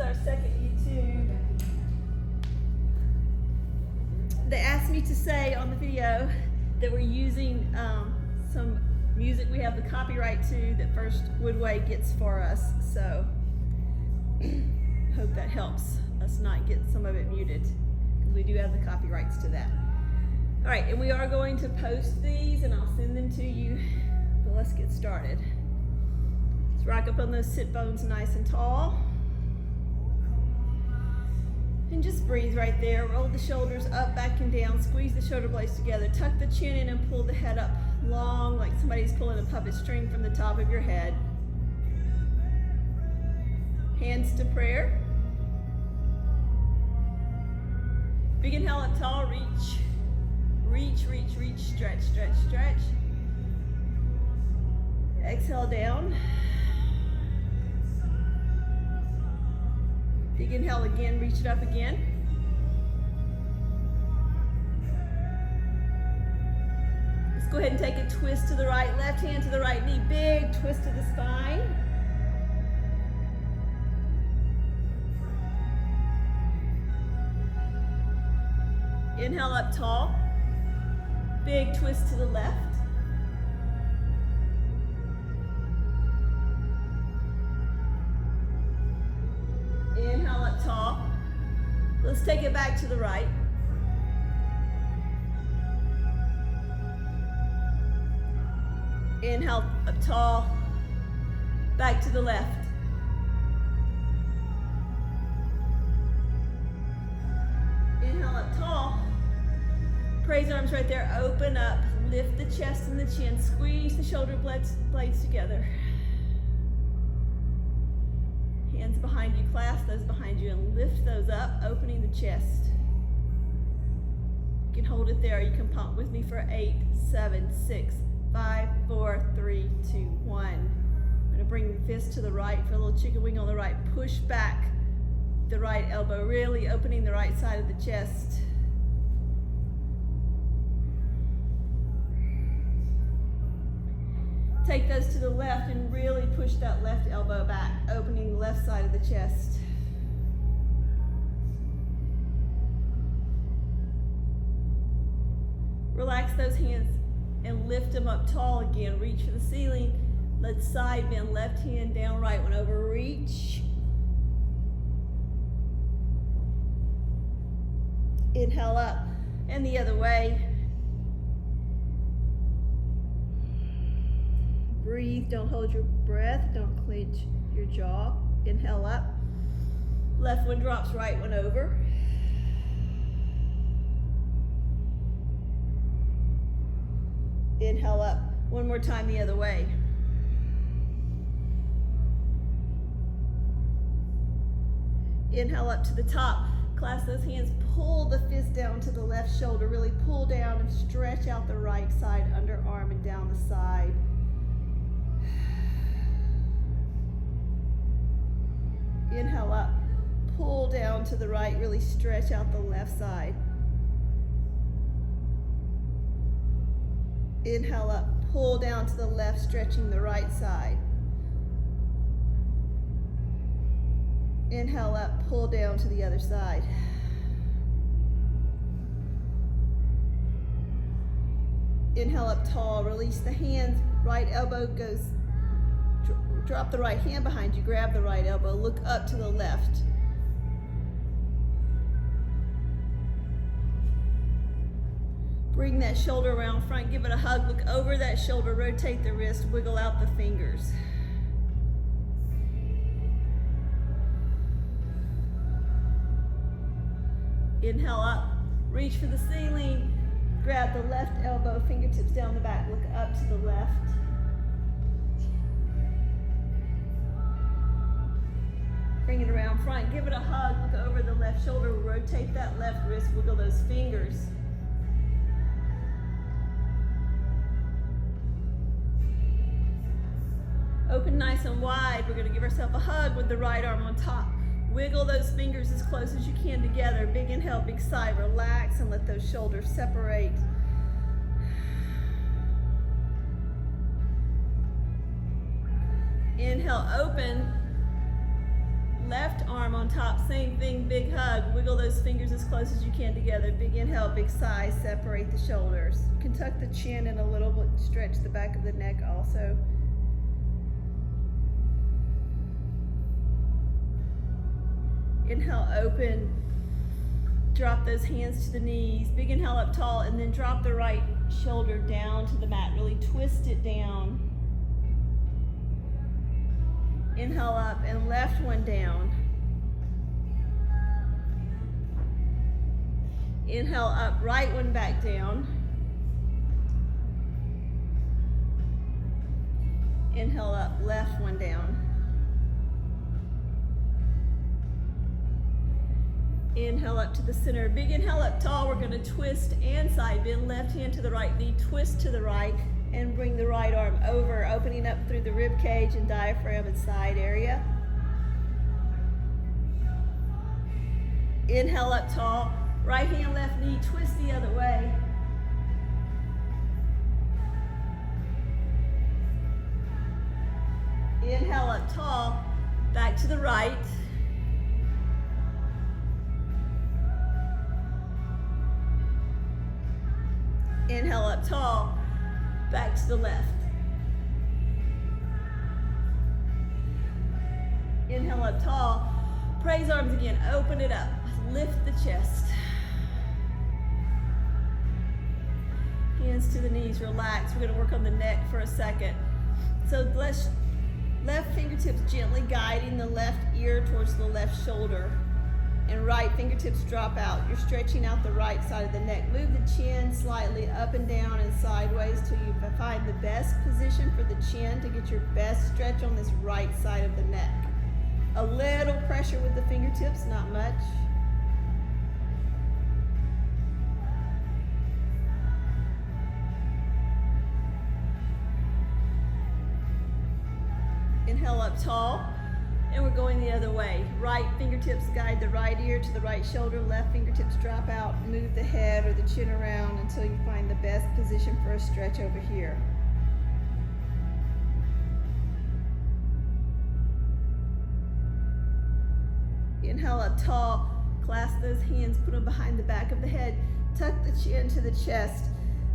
our second YouTube. They asked me to say on the video that we're using some music we have the copyright to that First Woodway gets for us. So hope that helps us not get some of it muted, because we do have the copyrights to that. All right, and we are going to post these and I'll send them to you, but let's get started. Let's rock up on those sit bones nice and tall. And just breathe right there. Roll the shoulders up, back and down. Squeeze the shoulder blades together. Tuck the chin in and pull the head up long, like somebody's pulling a puppet string from the top of your head. Hands to prayer. Big inhale up tall, reach. Reach, reach, reach, stretch, stretch, stretch. Exhale down. Big inhale again, reach it up again. Let's go ahead and take a twist to the right, left hand to the right knee, big twist to the spine. Inhale up tall, big twist to the left. Inhale up tall. Let's take it back to the right. Inhale up tall, back to the left. Inhale up tall. Praise arms right there, open up, lift the chest and the chin, squeeze the shoulder blades together. Hands behind you, clasp those behind you and lift those up, opening the chest. You can hold it there, you can pump with me for 8, 7, 6, 5, 4, 3, 2, 1. I'm gonna bring the fist to the right for a little chicken wing on the right. Push back the right elbow, really opening the right side of the chest. Take those to the left and really push that left elbow back, opening the left side of the chest. Relax those hands and lift them up tall again. Reach for the ceiling. Let's side bend, left hand down, right one over. Reach. Inhale up and the other way. Breathe, don't hold your breath, don't clench your jaw. Inhale up. Left one drops, right one over. Inhale up. One more time the other way. Inhale up to the top. Clasp those hands, pull the fist down to the left shoulder. Really pull down and stretch out the right side, underarm and down the side. Inhale up, pull down to the right, really stretch out the left side. Inhale up, pull down to the left, stretching the right side. Inhale up, pull down to the other side. Inhale up tall, release the hands, right elbow goes. Drop the right hand behind you, grab the right elbow, look up to the left. Bring that shoulder around front, give it a hug, look over that shoulder, rotate the wrist, wiggle out the fingers. Inhale up, reach for the ceiling, grab the left elbow, fingertips down the back, look up to the left. Bring it around front, give it a hug, look over the left shoulder, rotate that left wrist, wiggle those fingers. Open nice and wide. We're gonna give ourselves a hug with the right arm on top. Wiggle those fingers as close as you can together. Big inhale, big sigh, relax and let those shoulders separate. Inhale, open. Left arm on top, same thing, big hug. Wiggle those fingers as close as you can together. Big inhale, big sigh, separate the shoulders. You can tuck the chin in a little bit, stretch the back of the neck also. Inhale, open. Drop those hands to the knees. Big inhale up tall, and then drop the right shoulder down to the mat. Really twist it down. Inhale up and left one down. Inhale up, right one back down. Inhale up, left one down. Inhale up to the center. Big inhale up tall. We're going to twist and side bend. Left hand to the right knee, twist to the right, and bring the right arm over, opening up through the rib cage and diaphragm and side area. Inhale up tall. Right hand, left knee, twist the other way. Inhale up tall, back to the right. Inhale up tall, back to the left. Inhale up tall, praise arms again, open it up, lift the chest. Hands to the knees, relax. We're gonna work on the neck for a second. So left fingertips gently guiding the left ear towards the left shoulder, and right fingertips drop out. You're stretching out the right side of the neck. Move the chin slightly up and down and sideways till you find the best position for the chin to get your best stretch on this right side of the neck. A little pressure with the fingertips, not much. Inhale up tall. And we're going the other way. Right fingertips guide the right ear to the right shoulder. Left fingertips drop out. Move the head or the chin around until you find the best position for a stretch over here. Inhale up tall. Clasp those hands, put them behind the back of the head. Tuck the chin to the chest.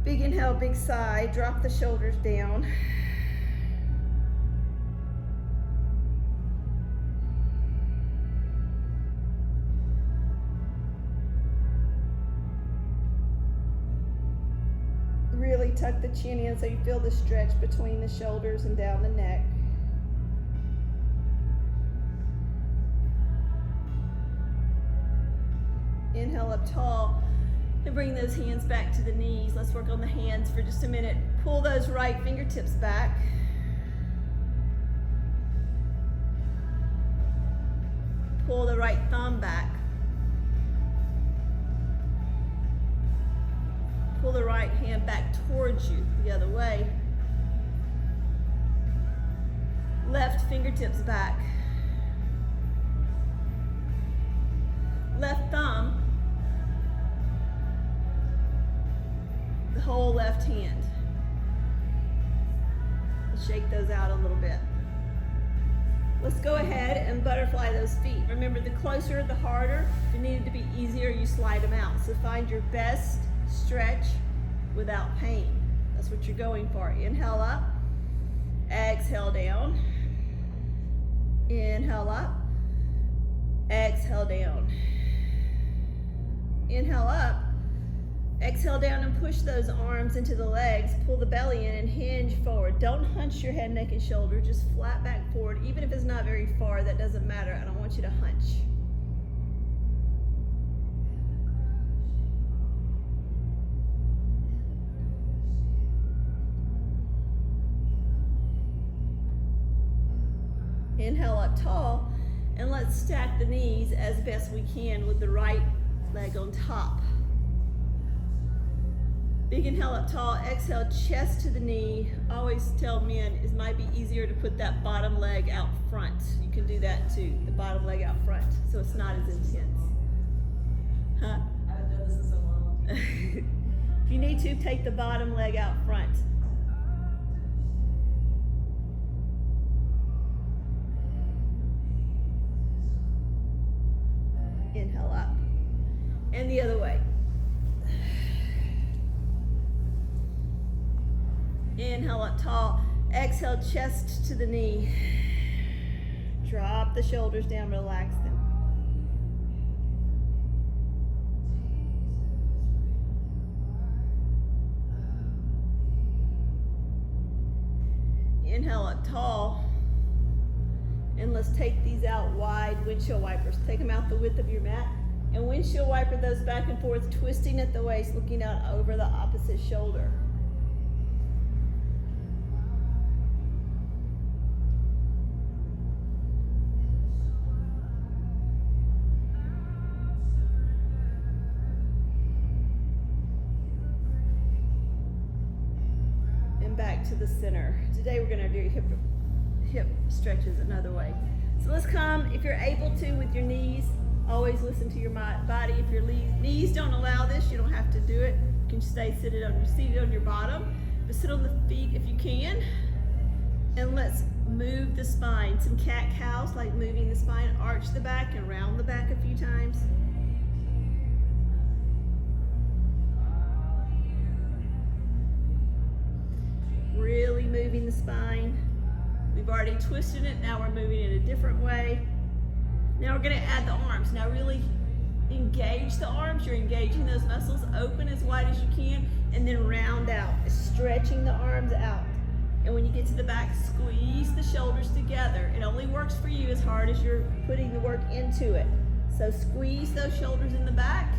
Big inhale, big sigh. Drop the shoulders down. Really tuck the chin in so you feel the stretch between the shoulders and down the neck. Inhale up tall and bring those hands back to the knees. Let's work on the hands for just a minute. Pull those right fingertips back. Pull the right thumb back. Pull the right hand back towards you, the other way. Left fingertips back. Left thumb. The whole left hand. Shake those out a little bit. Let's go ahead and butterfly those feet. Remember, the closer, the harder. If it needed to be easier, you slide them out. So find your best stretch without pain. That's what you're going for. Inhale up, exhale down. Inhale up, exhale down. Inhale up, exhale down and push those arms into the legs. Pull the belly in and hinge forward. Don't hunch your head, neck, and shoulder. Just flat back forward. Even if it's not very far, that doesn't matter. I don't want you to hunch. Inhale up tall, and let's stack the knees as best we can with the right leg on top. Big inhale up tall, exhale, chest to the knee. Always tell men it might be easier to put that bottom leg out front. You can do that too, the bottom leg out front, so it's not as intense. Huh? I haven't done this in so long. If you need to, take the bottom leg out front. Inhale up. And the other way. Inhale up tall. Exhale, chest to the knee. Drop the shoulders down, relax them. Inhale up tall. And let's take these out wide windshield wipers. Take them out the width of your mat. And windshield wiper those back and forth, twisting at the waist, looking out over the opposite shoulder. And back to the center. Today we're gonna do hip stretches another way. So let's come, if you're able to, with your knees. Always listen to your body. If your knees don't allow this, you don't have to do it. You can stay seated on your bottom, but sit on the feet if you can. And let's move the spine. Some cat-cows, like moving the spine. Arch the back and round the back a few times. Really moving the spine. We've already twisted it, now we're moving it a different way. Now we're gonna add the arms. Now really engage the arms. You're engaging those muscles, open as wide as you can, and then round out, stretching the arms out. And when you get to the back, squeeze the shoulders together. It only works for you as hard as you're putting the work into it. So squeeze those shoulders in the back,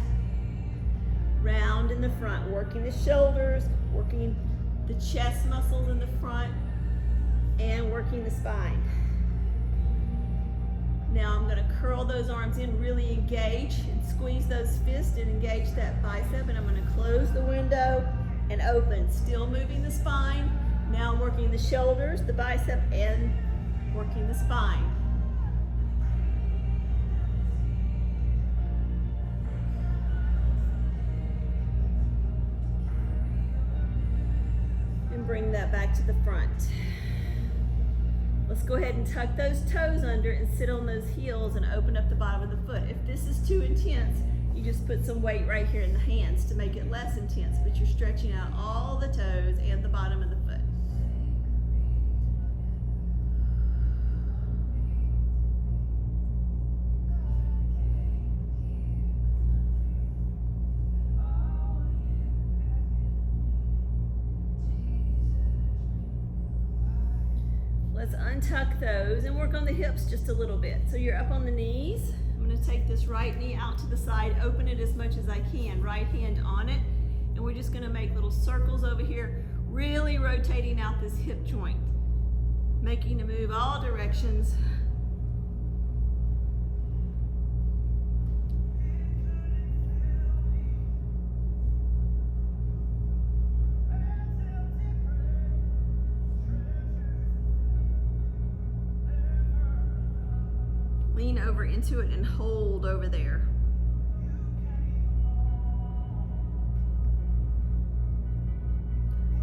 round in the front, working the shoulders, working the chest muscles in the front, and working the spine. Now I'm going to curl those arms in, really engage and squeeze those fists and engage that bicep, and I'm going to close the window and open, still moving the spine. Now I'm working the shoulders, the bicep, and working the spine. And bring that back to the front. Let's go ahead and tuck those toes under and sit on those heels and open up the bottom of the foot. If this is too intense, you just put some weight right here in the hands to make it less intense, but you're stretching out all the toes and the bottom of the foot. Let's untuck those and work on the hips just a little bit. So you're up on the knees. I'm going to take this right knee out to the side, open it as much as I can, right hand on it, and we're just going to make little circles over here, really rotating out this hip joint, making a move all directions. Lean over into it and hold over there.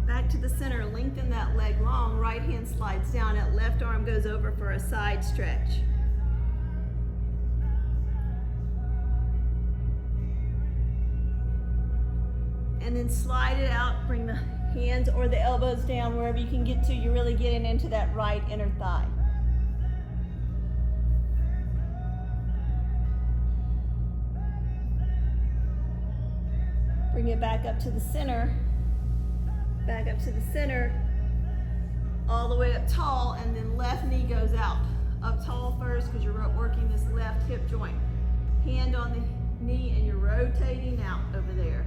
Back to the center, lengthen that leg long, right hand slides down, that left arm goes over for a side stretch. And then slide it out, bring the hands or the elbows down wherever you can get to. You're really getting into that right inner thigh. Bring it back up to the center, all the way up tall, and then left knee goes out. Up tall first because you're working this left hip joint. Hand on the knee and you're rotating out over there.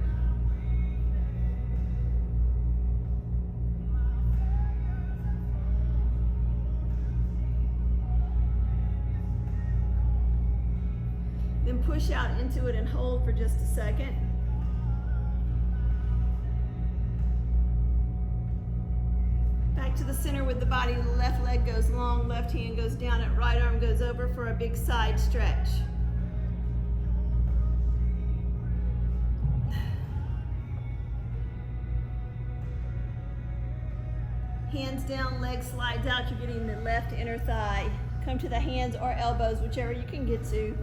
Then push out into it and hold for just a second. Back to the center with the body, the left leg goes long, left hand goes down, and right arm goes over for a big side stretch. Hands down, leg slides out, you're getting the left inner thigh. Come to the hands or elbows, whichever you can get to.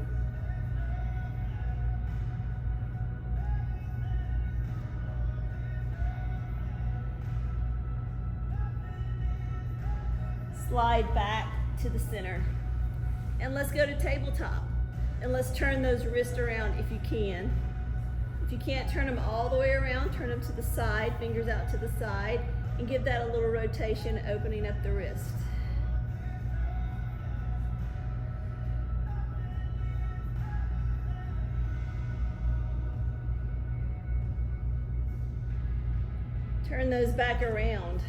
slide back to the center. And let's go to tabletop. And let's turn those wrists around if you can. If you can't turn them all the way around, turn them to the side, fingers out to the side, and give that a little rotation, opening up the wrist. Turn those back around.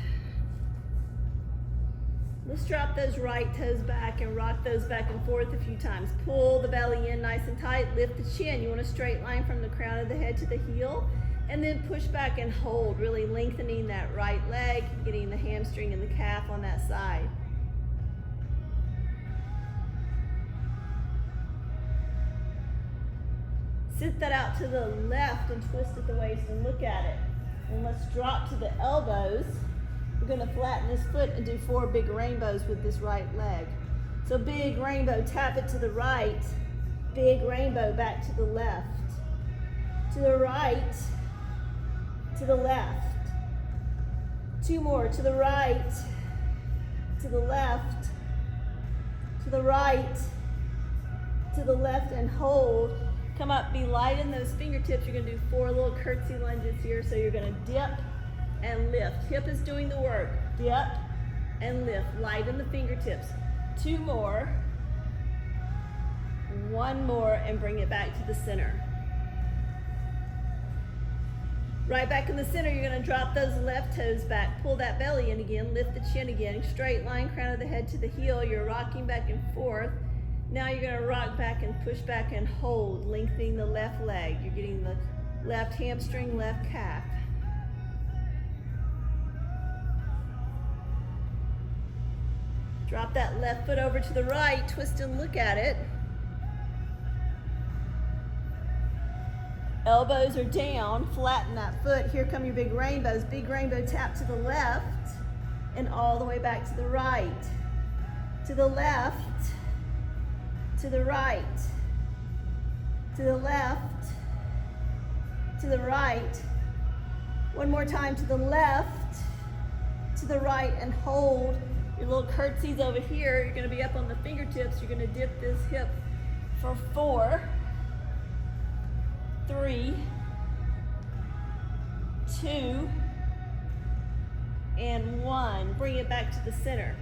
Let's drop those right toes back and rock those back and forth a few times. Pull the belly in nice and tight, lift the chin. You want a straight line from the crown of the head to the heel, and then push back and hold, really lengthening that right leg, getting the hamstring and the calf on that side. Sit that out to the left and twist at the waist and look at it. And let's drop to the elbows. We're going to flatten this foot and do 4 big rainbows with this right leg. So big rainbow, tap it to the right. Big rainbow back to the left. To the right. To the left. 2 more. To the right. To the left. To the right. To the left and hold. Come up, be light in those fingertips. You're going to do 4 little curtsy lunges here. So you're going to dip and lift. Hip is doing the work. Dip and lift. Light in the fingertips. 2 more. 1 more, and bring it back to the center. Right back in the center, you're going to drop those left toes back. Pull that belly in again. Lift the chin again. Straight line, crown of the head to the heel. You're rocking back and forth. Now you're going to rock back and push back and hold, lengthening the left leg. You're getting the left hamstring, left calf. Drop that left foot over to the right, twist and look at it. Elbows are down, flatten that foot. Here come your big rainbows. Big rainbow tap to the left and all the way back to the right. To the left, to the right, to the left, to the right. 1 more time, to the left, to the right, and hold. Your little curtsies over here. You're going to be up on the fingertips. You're going to dip this hip for 4, 3, 2, and 1. Bring it back to the center.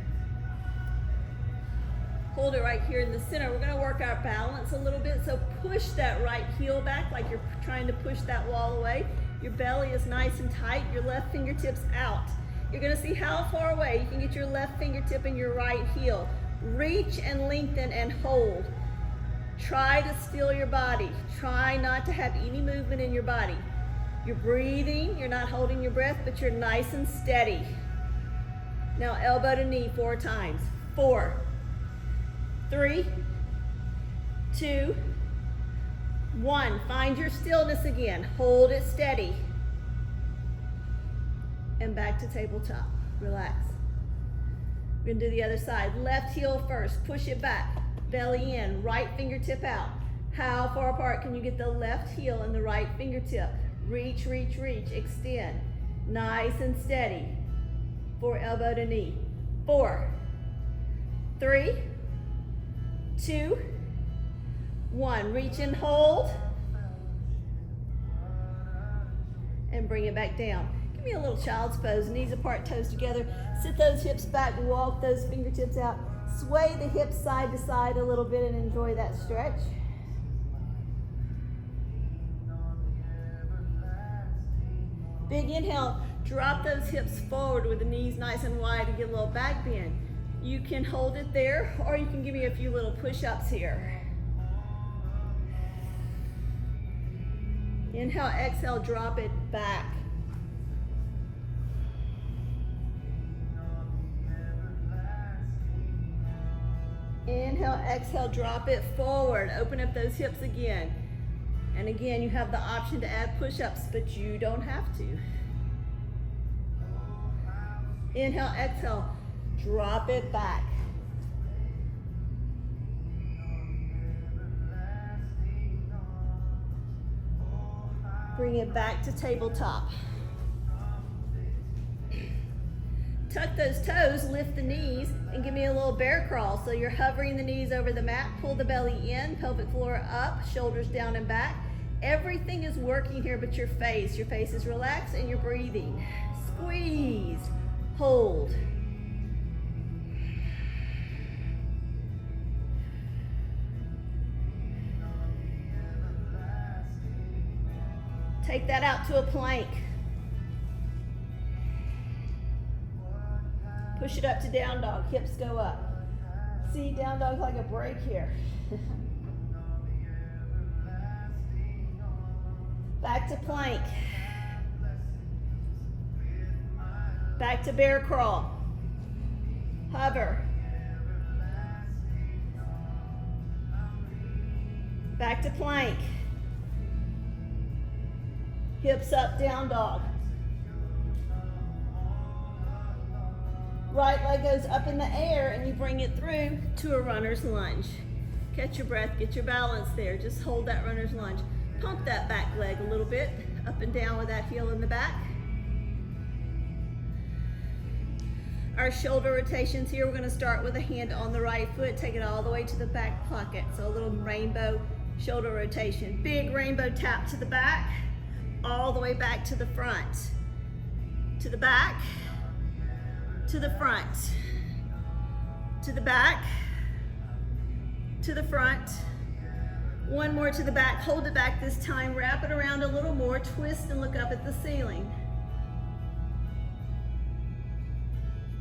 Hold it right here in the center. We're going to work our balance a little bit. So push that right heel back like you're trying to push that wall away. Your belly is nice and tight. Your left fingertips out. You're going to see how far away you can get your left fingertip and your right heel. Reach and lengthen and hold. Try to still your body. Try not to have any movement in your body. You're breathing. You're not holding your breath, but you're nice and steady. Now elbow to knee 4 times. 4, 3, 2, 1. Find your stillness again. Hold it steady. And back to tabletop. Relax. We're going to do the other side. Left heel first. Push it back. Belly in. Right fingertip out. How far apart can you get the left heel and the right fingertip? Reach, reach, reach. Extend. Nice and steady. 4, elbow to knee. 4, 3, 2, 1. Reach and hold. And bring it back down. Give me a little child's pose. Knees apart, toes together. Sit those hips back, walk those fingertips out. Sway the hips side to side a little bit and enjoy that stretch. Big inhale. Drop those hips forward with the knees nice and wide to get a little back bend. You can hold it there, or you can give me a few little push-ups here. Inhale, exhale, drop it back. Inhale, exhale, drop it forward. Open up those hips again. And again, you have the option to add push-ups, but you don't have to. Inhale, exhale, drop it back. Bring it back to tabletop. Tuck those toes, lift the knees, and give me a little bear crawl. So you're hovering the knees over the mat, pull the belly in, pelvic floor up, shoulders down and back. Everything is working here but your face. Your face is relaxed and you're breathing. Squeeze, hold. Take that out to a plank. Push it up to down dog, hips go up. See, down dog's like a break here. Back to plank. Back to bear crawl. Hover. Back to plank. Hips up, down dog. Right leg goes up in the air and you bring it through to a runner's lunge. Catch your breath, get your balance there. Just hold that runner's lunge. Pump that back leg a little bit, up and down with that heel in the back. Our shoulder rotations here, we're gonna start with a hand on the right foot, take it all the way to the back pocket. So a little rainbow shoulder rotation. Big rainbow tap to the back, all the way back to the front. To the back, to the front, to the back, to the front. One more to the back, hold it back this time, wrap it around a little more, twist and look up at the ceiling.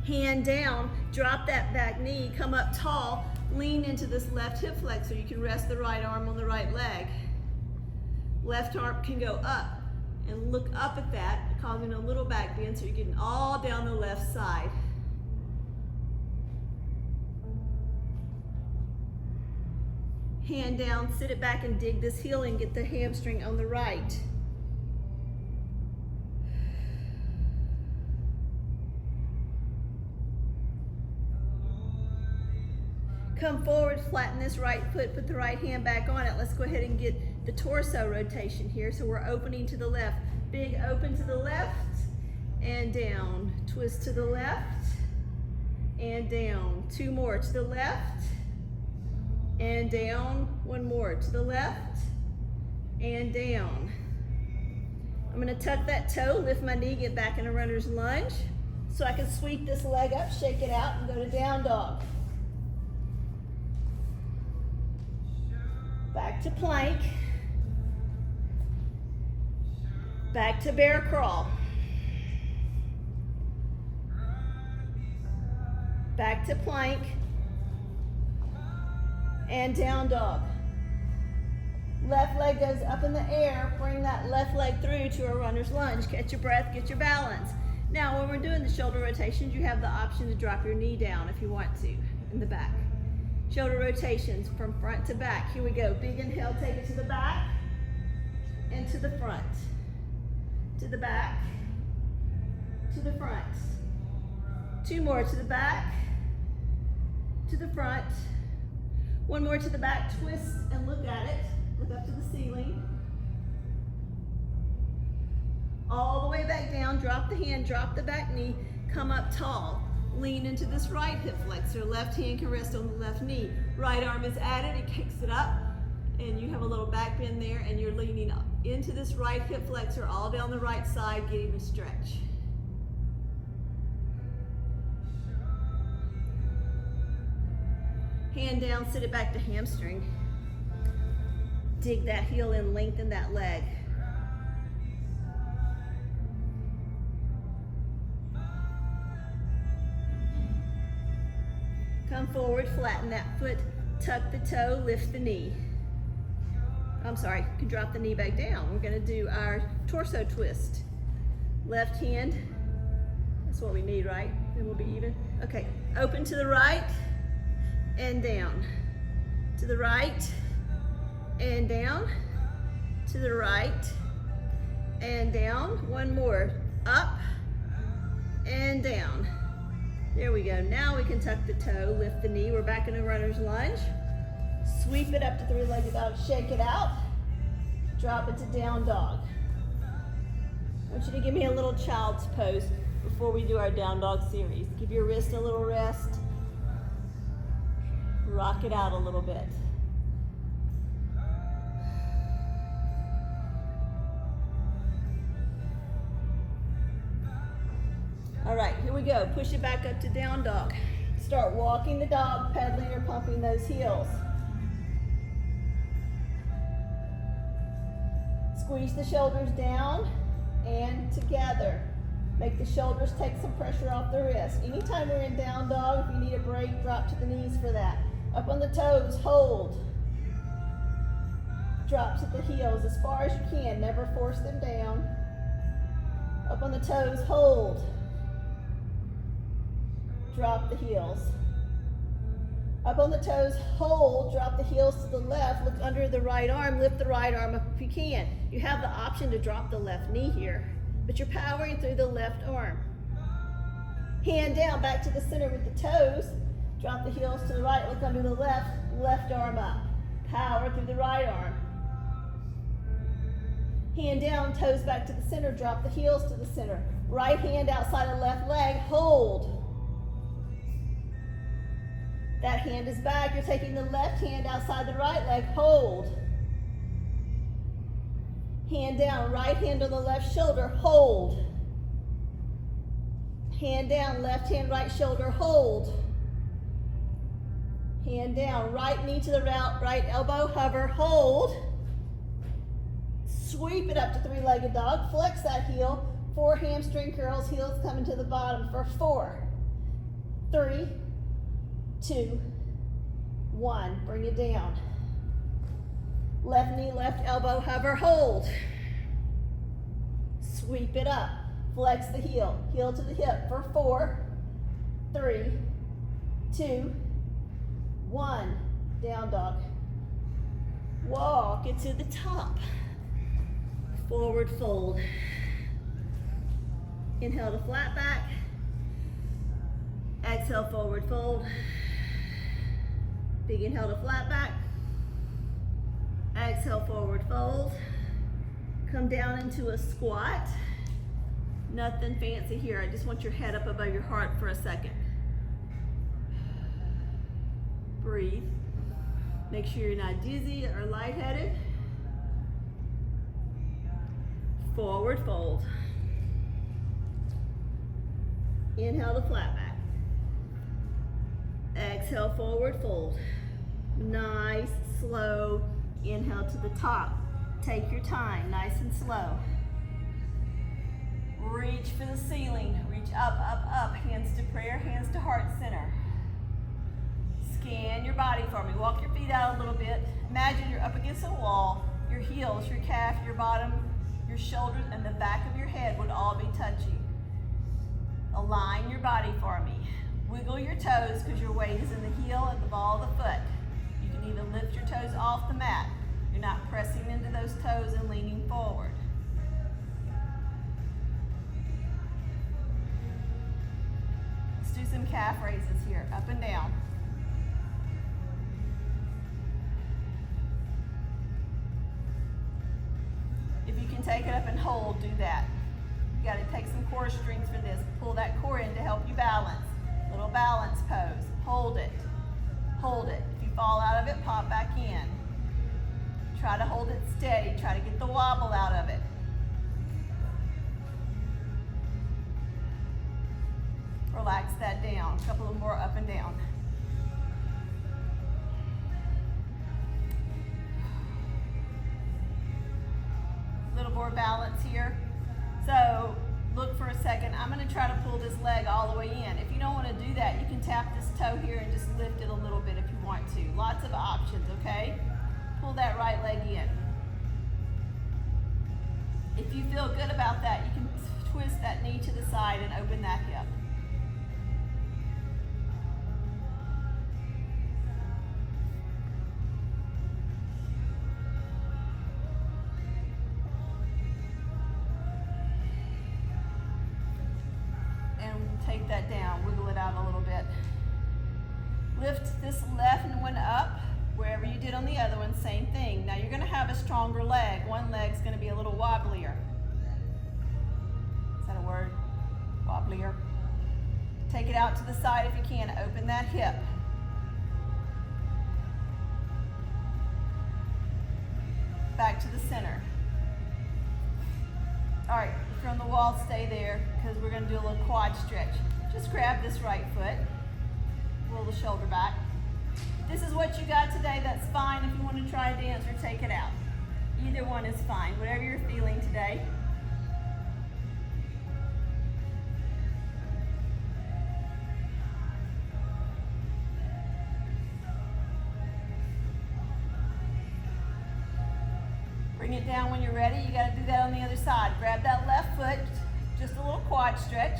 Hand down, drop that back knee, come up tall, lean into this left hip flexor. You can rest the right arm on the right leg. Left arm can go up and look up at that, causing a little back bend so you're getting all down the left side. Hand down, sit it back and dig this heel and get the hamstring on the right. Come forward, flatten this right foot, put the right hand back on it. Let's go ahead and get the torso rotation here. So we're opening to the left. Big open to the left and down. Twist to the left and down. Two more to the left and down. One more to the left and down. I'm gonna tuck that toe, lift my knee, get back in a runner's lunge so I can sweep this leg up, shake it out, and go to down dog. Back to plank. Back to bear crawl. Back to plank. And down dog. Left leg goes up in the air. Bring that left leg through to a runner's lunge. Catch your breath, get your balance. Now, when we're doing the shoulder rotations, you have the option to drop your knee down if you want to, in the back. Shoulder rotations from front to back. Here we go. Big inhale, take it to the back and to the front. To the back, to the front. Two more to the back, to the front. One more to the back, twist and look at it. Look up to the ceiling. All the way back down, drop the hand, drop the back knee, come up tall. Lean into this right hip flexor. Left hand can rest on the left knee. Right arm is added, it kicks it up, and you have a little back bend there, and you're leaning up into this right hip flexor, all down the right side, getting a stretch. Hand down, sit it back to hamstring. Dig that heel in, lengthen that leg. Come forward, flatten that foot, tuck the toe, lift the knee. I'm sorry, you can drop the knee back down. We're gonna do our torso twist. Left hand, that's what we need, right? Then we'll be even. Okay, open to the right and down. To the right and down. To the right and down. One more, up and down. There we go. Now we can tuck the toe, lift the knee. We're back in a runner's lunge. Sweep it up to three-legged dog, shake it out. Drop it to down dog. I want you to give me a little child's pose. before we do our down dog series. Give your wrist a little rest. Rock it out a little bit. All right, here we go. Push it back up to down dog. Start walking the dog, pedaling or pumping those heels. Squeeze the shoulders down and together. Make the shoulders take some pressure off the wrist. Anytime we're in down dog, if you need a break, drop to the knees for that. Up on the toes, hold. Drops at the heels as far as you can. Never force them down. Up on the toes, hold. Drop the heels. Up on the toes, hold, drop the heels to the left, look under the right arm, lift the right arm up if you can. You have the option to drop the left knee here, but you're powering through the left arm. Hand down, back to the center with the toes, drop the heels to the right, look under the left, left arm up. Power through the right arm. Hand down, toes back to the center, drop the heels to the center. Right hand outside of left leg, hold. That hand is back. You're taking the left hand outside the right leg. Hold. Hand down. Right hand on the left shoulder. Hold. Hand down. Left hand, right shoulder. Hold. Hand down. Right knee to the right elbow. Hover. Hold. Sweep it up to three-legged dog. Flex that heel. 4 hamstring curls. Heels coming to the bottom for 4, 3, 2, 1. Bring it down. Left knee, left elbow, hover, hold. Sweep it up. Flex the heel. Heel to the hip for 4, 3, 2, 1. Down dog. Walk it to the top. Forward fold. Inhale to flat back. Exhale, forward fold. Big inhale to flat back. Exhale, forward fold. Come down into a squat. Nothing fancy here. I just want your head up above your heart for a second. Breathe. Make sure you're not dizzy or lightheaded. Forward fold. Inhale to flat back. Exhale, forward fold. Nice, slow inhale to the top. Take your time, nice and slow. Reach for the ceiling. Reach up, up, up. Hands to prayer, hands to heart center. Scan your body for me. Walk your feet out a little bit. Imagine you're up against a wall. Your heels, your calf, your bottom, your shoulders, and the back of your head would all be touching. Align your body for me. Wiggle your toes because your weight is in the heel and the ball of the foot. You can even lift your toes off the mat. You're not pressing into those toes and leaning forward. Let's do some calf raises here, up and down. If you can take it up and hold, do that. You got to take some core strength for this. Pull that core in to help you balance. Little balance pose. Hold it. Hold it. If you fall out of it, pop back in. Try to hold it steady. Try to get the wobble out of it. Relax that down. A couple of more up and down. Little more balance here. So look for a second. I'm going to try to pull this leg all the way in. If you don't want to do that, you can tap this toe here and just lift it a little bit if you want to. Lots of options, okay? Pull that right leg in. If you feel good about that, you can twist that knee to the side and open that hip. Take that down, wiggle it out a little bit. Lift this left one up, wherever you did on the other one, same thing. Now you're gonna have a stronger leg. One leg's gonna be a little wobblier. Is that a word? wobblier. Take it out to the side if you can. Open that hip. Back to the center. All right, if you're on the wall, stay there because we're going to do a little quad stretch. Just grab this right foot, roll the shoulder back. If this is what you got today, that's fine. If you want to try a dance or take it out, either one is fine, whatever you're feeling today. Bring it down when you're ready. You got to do that on the other side. Grab that left foot, just a little quad stretch.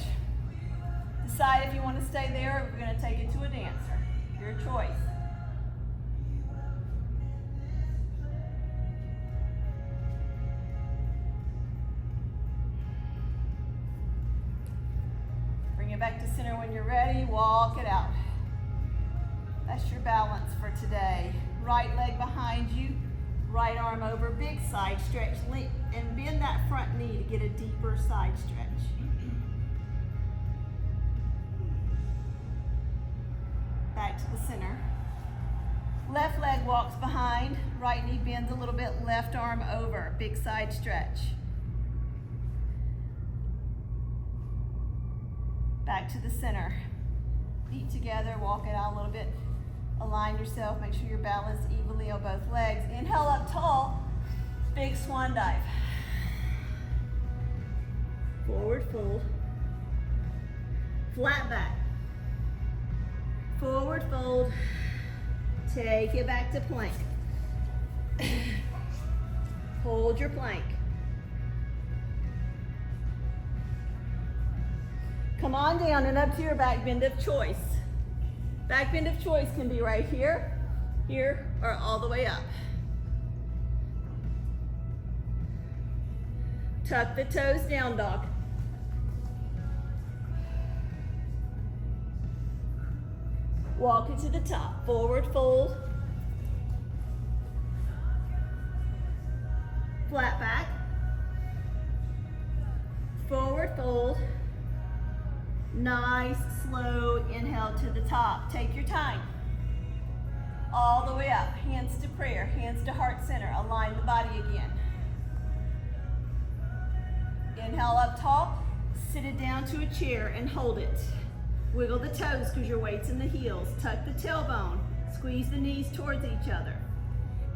Decide if you want to stay there or we're going to take it to a dancer. Your choice. Bring it back to center when you're ready. Walk it out. That's your balance for today. Right leg behind you. Right arm over, big side stretch, and bend that front knee to get a deeper side stretch. Back to the center. Left leg walks behind, right knee bends a little bit, left arm over, big side stretch. Back to the center. Feet together, walk it out a little bit. Align yourself, make sure you're balanced evenly on both legs. Inhale up tall, big swan dive. Forward fold. Flat back. Forward fold. Take it back to plank. Hold your plank. Come on down and up to your back bend of choice. Back bend of choice can be right here, here, or all the way up. Tuck the toes down, dog. Walk it to the top. Forward fold. Flat back. Forward fold. Nice, slow inhale to the top. Take your time. All the way up. Hands to prayer, hands to heart center. Align the body again. Inhale up tall. Sit it down to a chair and hold it. Wiggle the toes because your weight's in the heels. Tuck the tailbone. Squeeze the knees towards each other.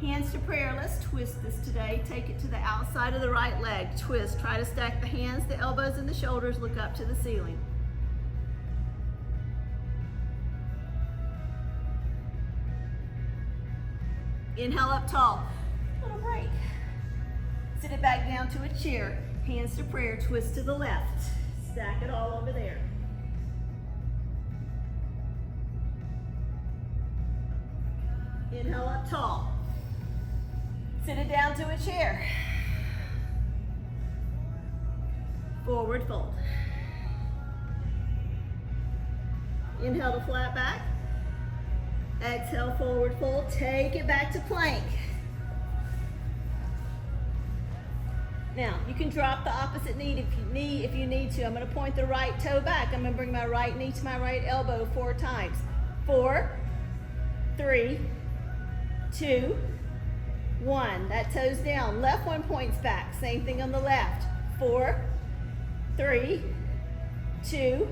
Hands to prayer. Let's twist this today. Take it to the outside of the right leg. Twist. Try to stack the hands, the elbows, and the shoulders. Look up to the ceiling. Inhale up tall. Little break. Sit it back down to a chair. Hands to prayer. Twist to the left. Stack it all over there. Inhale up tall. Sit it down to a chair. Forward fold. Inhale to flat back. Exhale, forward fold. Take it back to plank. Now, you can drop the opposite knee if you need to. I'm going to point the right toe back. I'm going to bring my right knee to my right elbow 4 times. 4, 3, 2, 1. That toe's down. Left one points back. Same thing on the left. 4, 3, 2,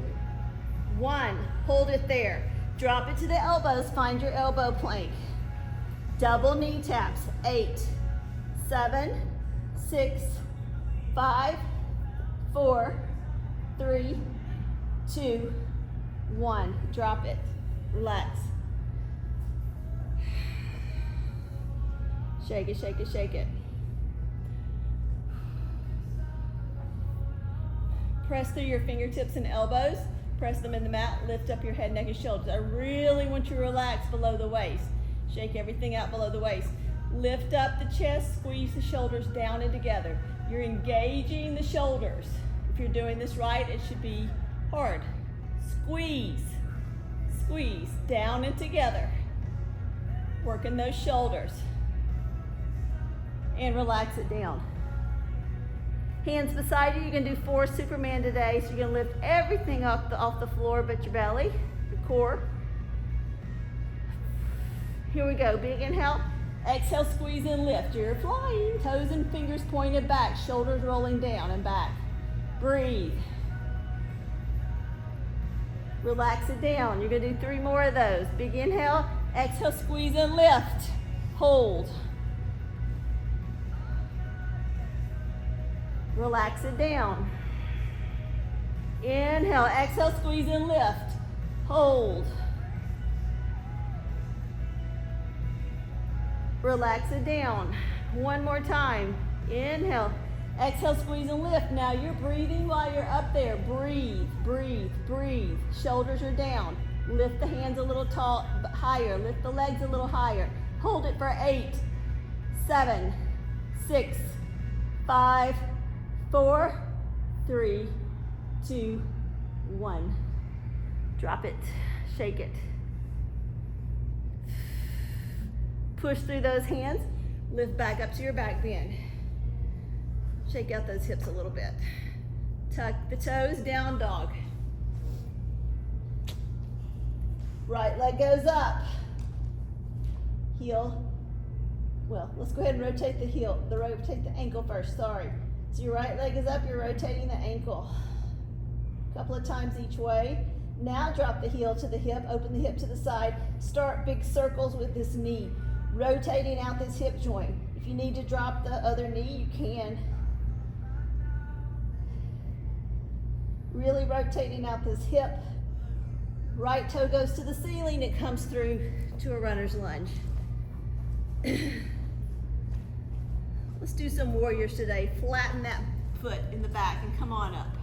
1. Hold it there. Drop it to the elbows. Find your elbow plank. Double knee taps. 8, 7, 6, 5, 4, 3, 2, 1. Drop it. Relax. Shake it, shake it, shake it. Press through your fingertips and elbows. Press them in the mat. Lift up your head, neck, and shoulders. I really want you to relax below the waist. Shake everything out below the waist. Lift up the chest. Squeeze the shoulders down and together. You're engaging the shoulders. If you're doing this right, it should be hard. Squeeze. Squeeze. Down and together. Working those shoulders. And relax it down. Hands beside you. You're gonna do 4 Superman today. So you're gonna lift everything off the floor but your belly, your core. Here we go. Big inhale. Exhale, squeeze and lift. You're flying. Toes and fingers pointed back. Shoulders rolling down and back. Breathe. Relax it down. You're gonna do 3 more of those. Big inhale. Exhale, squeeze and lift. Hold. Relax it down. Inhale, exhale, squeeze and lift. Hold. Relax it down. 1 more time. Inhale, exhale, squeeze and lift. Now you're breathing while you're up there. Breathe, breathe, breathe. Shoulders are down. Lift the hands a little higher. Lift the legs a little higher. Hold it for 8, 7, 6, 5, 4, 3, 2, 1. Drop it, shake it. Push through those hands, lift back up to your back bend. Shake out those hips a little bit. Tuck the toes, down dog. Right leg goes up. Heel. Well, let's go ahead and rotate the heel, rotate the ankle first, sorry. So your right leg is up, you're rotating the ankle. A couple of times each way. Now drop the heel to the hip, open the hip to the side. Start big circles with this knee, rotating out this hip joint. If you need to drop the other knee, you can. Really rotating out this hip. Right toe goes to the ceiling, it comes through to a runner's lunge. Let's do some warriors today. Flatten that foot in the back and come on up.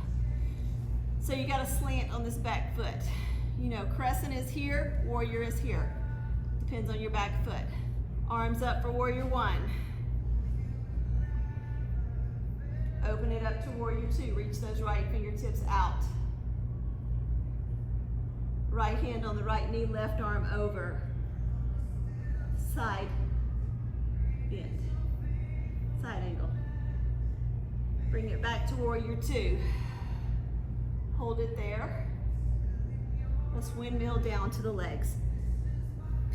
So you got a slant on this back foot. You know, crescent is here, warrior is here. Depends on your back foot. Arms up for warrior 1. Open it up to warrior 2. Reach those right fingertips out. Right hand on the right knee, left arm over. Side bend. Side angle. Bring it back to warrior 2. Hold it there. Let's windmill down to the legs.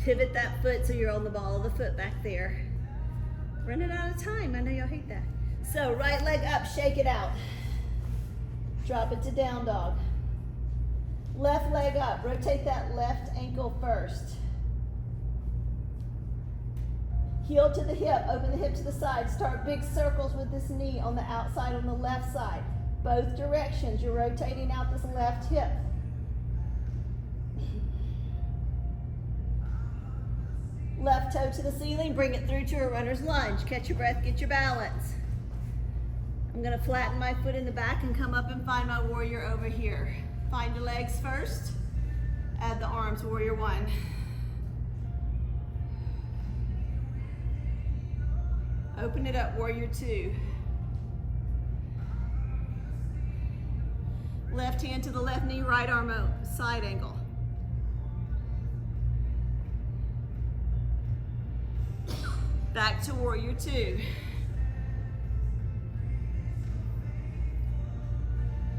Pivot that foot so you're on the ball of the foot back there. Running out of time, I know y'all hate that. So right leg up, shake it out. Drop it to down dog. Left leg up, rotate that left ankle first. Heel to the hip, open the hip to the side. Start big circles with this knee on the outside, on the left side. Both directions, you're rotating out this left hip. Left toe to the ceiling, bring it through to a runner's lunge. Catch your breath, get your balance. I'm gonna flatten my foot in the back and come up and find my warrior over here. Find your legs first, add the arms, warrior 1. Open it up, warrior 2. Left hand to the left knee, right arm out, side angle. Back to warrior 2.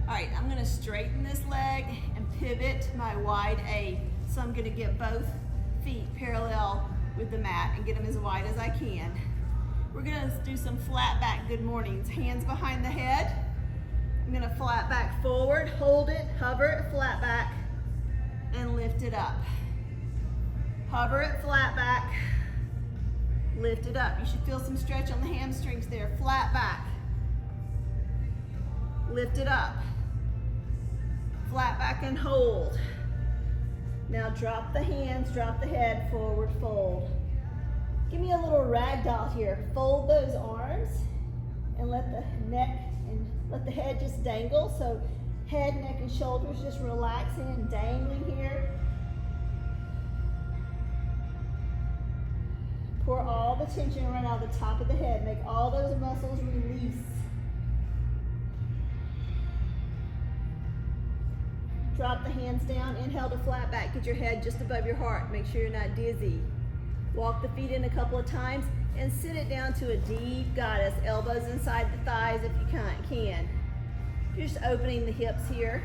All right, I'm gonna straighten this leg and pivot my wide A. So I'm gonna get both feet parallel with the mat and get them as wide as I can. We're gonna do some flat back good mornings. Hands behind the head. I'm gonna flat back forward, hold it, hover it, flat back, and lift it up. Hover it, flat back, lift it up. You should feel some stretch on the hamstrings there. Flat back, lift it up. Flat back and hold. Now drop the hands, drop the head, forward fold. Give me a little ragdoll here. Fold those arms and let the neck and let the head just dangle. So head, neck, and shoulders just relaxing and dangling here. Pour all the tension right out the top of the head. Make all those muscles release. Drop the hands down, inhale to flat back. Get your head just above your heart. Make sure you're not dizzy. Walk the feet in a couple of times and sit it down to a deep goddess. Elbows inside the thighs if you can. You're just opening the hips here.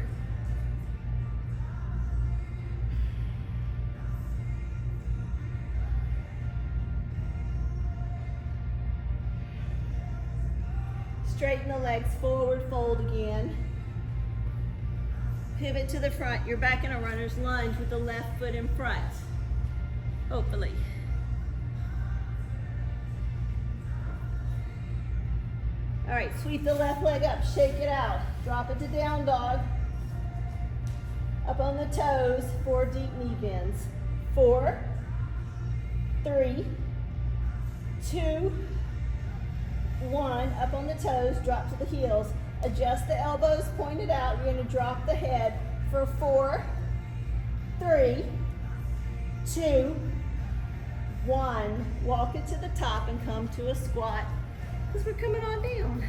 Straighten the legs, forward fold again. Pivot to the front. You're back in a runner's lunge with the left foot in front. Hopefully. All right, sweep the left leg up, shake it out. Drop it to down dog. Up on the toes, 4 deep knee bends. 4, 3, 2, 1, up on the toes, drop to the heels. Adjust the elbows, point it out. You're gonna drop the head for 4, 3, 2, 1. Walk it to the top and come to a squat because we're coming on down.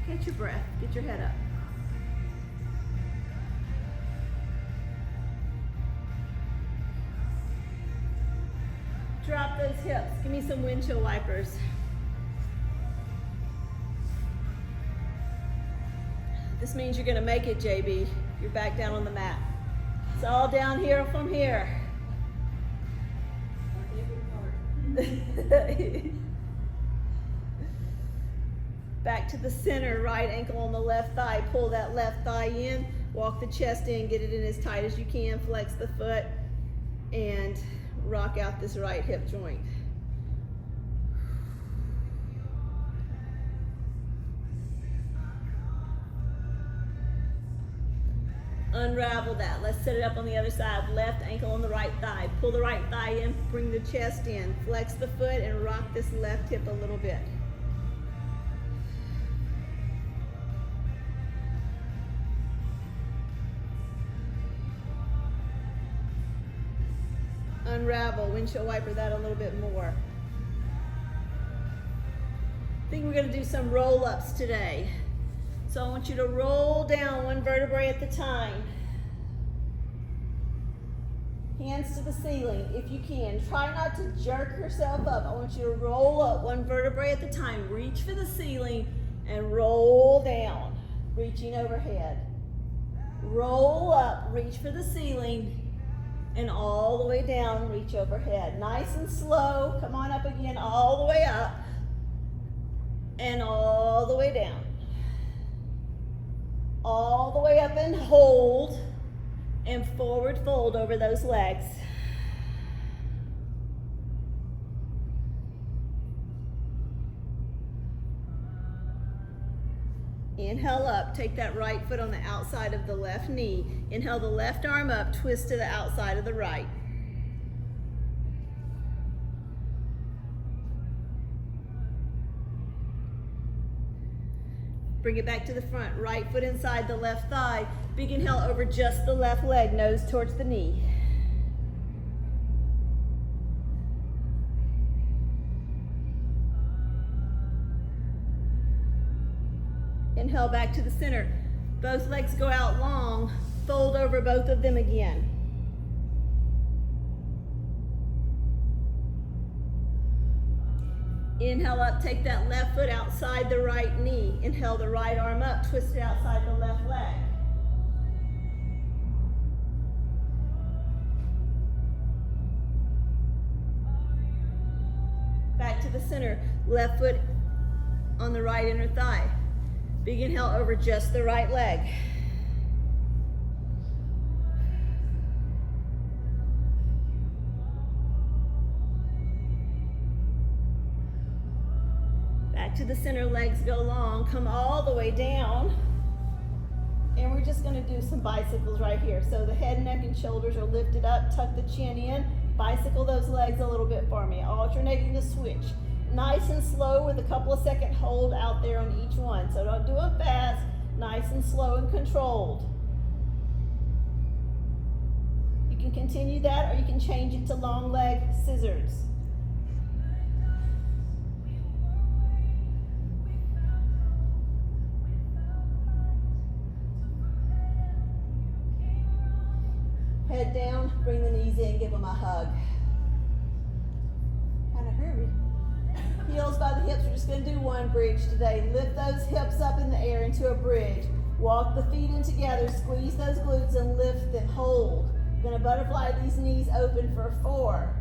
Get your breath, get your head up. Drop those hips. Give me some windshield wipers. This means you're gonna make it, JB. You're back down on the mat. It's all down here from here. My favorite part. Back to the center, right ankle on the left thigh. Pull that left thigh in, walk the chest in, get it in as tight as you can, flex the foot, and rock out this right hip joint. Unravel that. Let's set it up on the other side. Left ankle on the right thigh. Pull the right thigh in, bring the chest in, flex the foot, and rock this left hip a little bit. Unravel, windshield wiper that a little bit more. I think we're going to do some roll-ups today. So I want you to roll down 1 vertebrae at the time. Hands to the ceiling if you can. Try not to jerk yourself up. I want you to roll up 1 vertebrae at the time. Reach for the ceiling and roll down, reaching overhead. Roll up, reach for the ceiling, and all the way down, reach overhead. Nice and slow. Come on up again, all the way up and all the way down. All the way up and hold and forward fold over those legs. Inhale up, take that right foot on the outside of the left knee. Inhale the left arm up, twist to the outside of the right. Bring it back to the front, right foot inside the left thigh. Big inhale over just the left leg, nose towards the knee. Inhale back to the center. Both legs go out long, fold over both of them again. Inhale up, take that left foot outside the right knee. Inhale the right arm up, twist it outside the left leg. Back to the center, left foot on the right inner thigh. Big inhale over just the right leg. Back to the center, legs go long, come all the way down. And we're just gonna do some bicycles right here. So the head, neck, and shoulders are lifted up, tuck the chin in, bicycle those legs a little bit for me, alternating the switch. Nice and slow with a couple of second hold out there on each one. So don't do it fast, nice and slow and controlled. You can continue that or you can change it to long leg scissors. Head down, bring the knees in, give them a hug. hips. We're just going to do one bridge today. Lift those hips up in the air into a bridge. Walk the feet in together. Squeeze those glutes and lift them. Hold. We're going to butterfly these knees open for 4,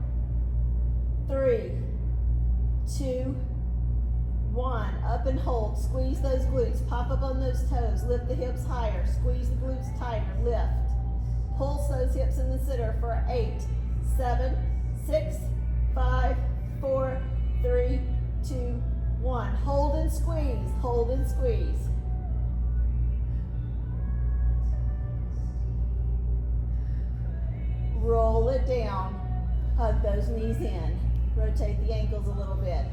3, 2, 1. Up and hold. Squeeze those glutes. Pop up on those toes. Lift the hips higher. Squeeze the glutes tighter. Lift. Pulse those hips in the center for 8, 7, 6, 5, 4, 3, 2, 1. Hold and squeeze. Hold and squeeze. Roll it down. Hug those knees in. Rotate the ankles a little bit.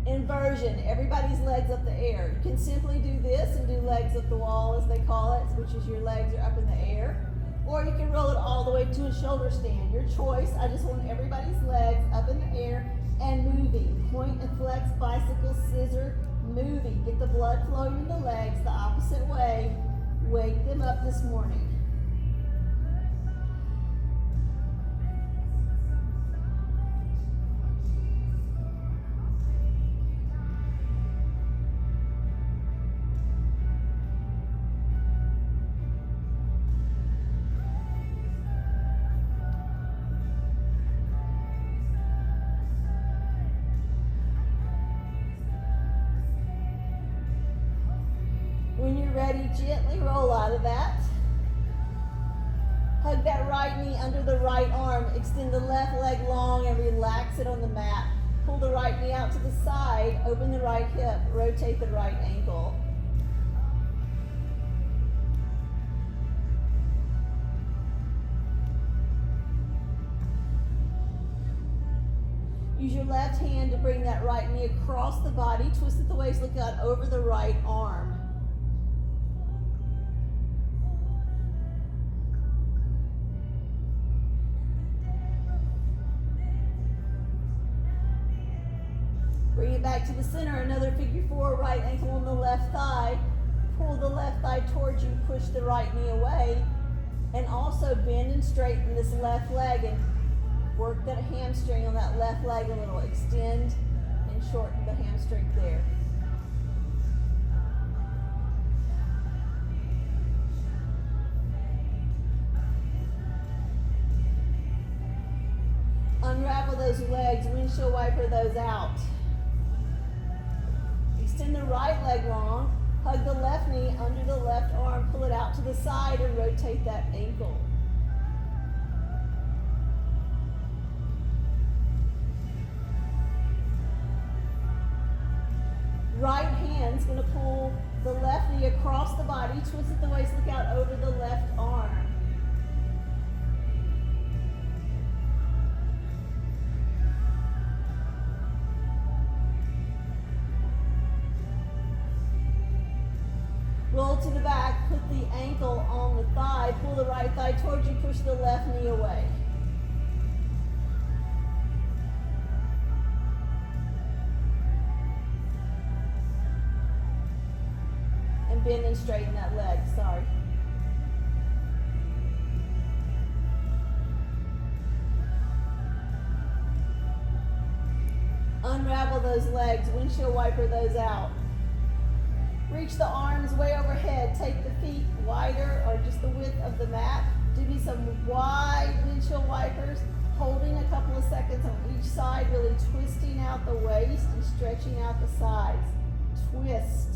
Inversion. Everybody's legs up the air. You can simply do this and do legs up the wall, as they call it, which is your legs are up in the air. Or you can roll it all the way to a shoulder stand. Your choice. I just want everybody's legs up in the air and moving. Point and flex, bicycle, scissor, moving. Get the blood flowing in the legs the opposite way. Wake them up this morning. When you're ready, gently roll out of that. Hug that right knee under the right arm. Extend the left leg long and relax it on the mat. Pull the right knee out to the side. Open the right hip. Rotate the right ankle. Use your left hand to bring that right knee across the body. Twist at the waist, look out over the right arm. Bring it back to the center, another figure 4, right ankle on the left thigh. Pull the left thigh towards you, push the right knee away. And also bend and straighten this left leg and work that hamstring on that left leg a little. Extend and shorten the hamstring there. Unravel those legs, windshield wiper those out. Extend the right leg long, hug the left knee under the left arm, pull it out to the side and rotate that ankle. Right hand's going to pull the left knee across the body, twist at the waist, look out over the left arm. Roll to the back, put the ankle on the thigh, pull the right thigh towards you, push the left knee away. And bend and straighten that leg, sorry. Unravel those legs, windshield wiper those out. Reach the arms way overhead. Take the feet wider or just the width of the mat. Do me some wide windshield wipers, holding a couple of seconds on each side, really twisting out the waist and stretching out the sides. Twist.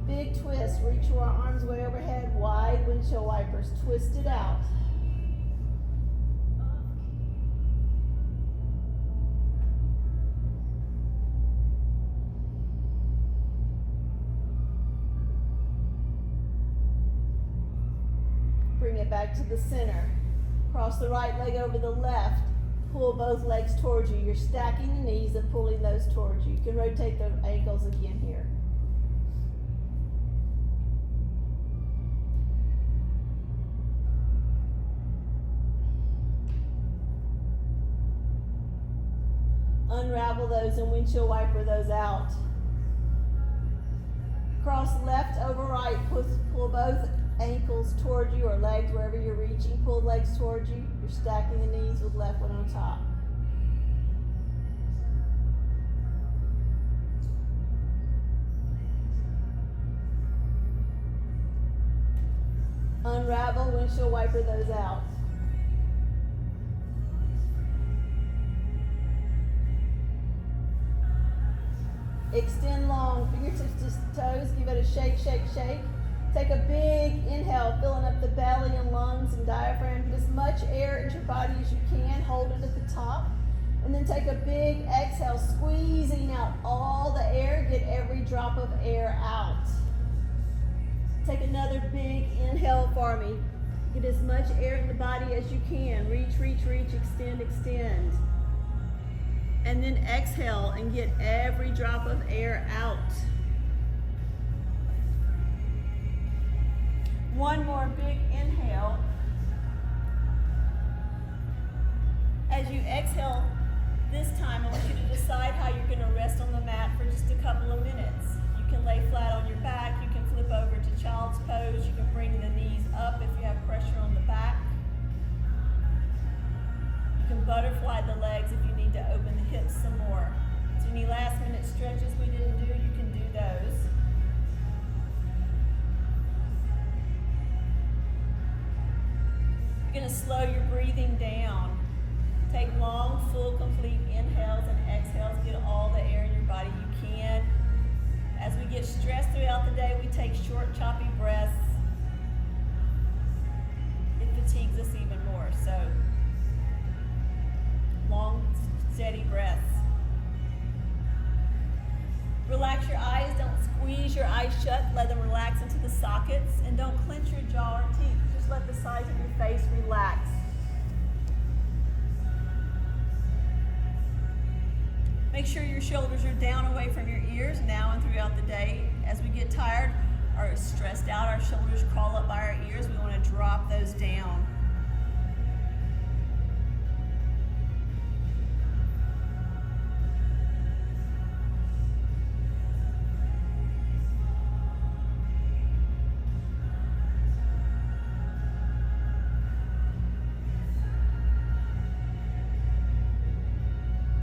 Big twist. Reach your arms way overhead, wide windshield wipers. Twist it out. Bring it back to the center. Cross the right leg over the left. Pull both legs towards you. You're stacking the knees and pulling those towards you. You can rotate the ankles again here. Unravel those and windshield wiper those out. Cross left over right. Pull both ankles toward you or legs, wherever you're reaching. Pull legs towards you. You're stacking the knees with left one on top. unravel windshield wiper those out. Extend long, fingertips to toes, give it a shake, shake, shake. Take a big inhale, filling up the belly and lungs and diaphragm. Get as much air into your body as you can. Hold it at the top. And then take a big exhale, squeezing out all the air. Get every drop of air out. Take another big inhale for me. Get as much air in the body as you can. Reach, reach, reach, extend, extend. And then exhale and get every drop of air out. One more big inhale. As you exhale this time, I want you to decide how you're going to rest on the mat for just a couple of minutes. You can lay flat on your back. You can flip over to child's pose. You can bring the knees up if you have pressure on the back. You can butterfly the legs if you need to open the hips some more. So any last minute stretches we didn't do, you can do those. You're going to slow your breathing down. Take long, full, complete inhales and exhales. Get all the air in your body you can. As we get stressed throughout the day, we take short, choppy breaths. It fatigues us even more. So, long, steady breaths. Relax your eyes. Don't squeeze your eyes shut. Let them relax into the sockets. And don't clench your jaw or teeth. Just let the sides of your face relax. Make sure your shoulders are down away from your ears now and throughout the day. As we get tired or stressed out, our shoulders crawl up by our ears. We want to drop those down.